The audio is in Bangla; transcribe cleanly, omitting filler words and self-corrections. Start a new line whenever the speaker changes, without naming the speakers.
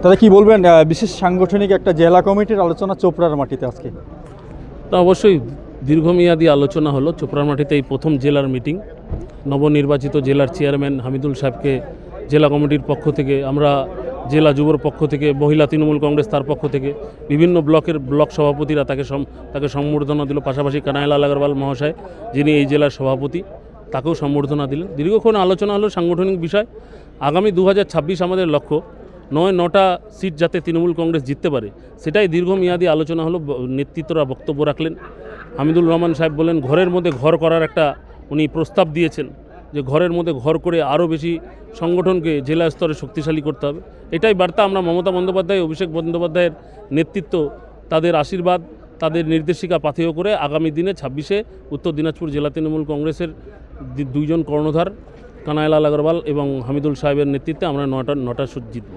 দাদা কি বলবেন, বিশেষ সাংগঠনিক একটা জেলা কমিটির আলোচনা চোপড়ার মাটিতে আজকে?
তা অবশ্যই দীর্ঘমেয়াদী আলোচনা হলো। চোপড়ার মাটিতে এই প্রথম জেলার মিটিং। নবনির্বাচিত জেলার চেয়ারম্যান হামিদুল সাহেবকে জেলা কমিটির পক্ষ থেকে, আমরা জেলা যুবর পক্ষ থেকে, মহিলা তৃণমূল কংগ্রেস তার পক্ষ থেকে, বিভিন্ন ব্লকের ব্লক সভাপতিরা তাকে সম্বর্ধনা দিল। পাশাপাশি কানাইলাল আগরওয়াল মহাশয়, যিনি এই জেলার সভাপতি, তাকেও সম্বর্ধনা দিলেন। দীর্ঘক্ষণ আলোচনা হলো সাংগঠনিক বিষয়। আগামী 2026 আমাদের লক্ষ্য, 9টা সিট যাতে তৃণমূল কংগ্রেস জিততে পারে, সেটাই দীর্ঘমেয়াদী আলোচনা হলো। নেতৃত্বরা বক্তব্য রাখলেন। হামিদুল রহমান সাহেব বলেন ঘরের মধ্যে ঘর করার একটা উনি প্রস্তাব দিয়েছেন, যে ঘরের মধ্যে ঘর করে আরও বেশি সংগঠনকে জেলা স্তরে শক্তিশালী করতে হবে। এটাই বার্তা আমরা মমতা বন্দ্যোপাধ্যায়, অভিষেক বন্দ্যোপাধ্যায়ের নেতৃত্ব, তাদের আশীর্বাদ, তাদের নির্দেশিকা পাথেয় করে আগামী দিনে 26-এ উত্তর দিনাজপুর জেলা তৃণমূল কংগ্রেসের দুইজন কর্ণধার কানাইলাল আগরওয়াল এবং হামিদুল সাহেবের নেতৃত্বে আমরা 9টা জিতব।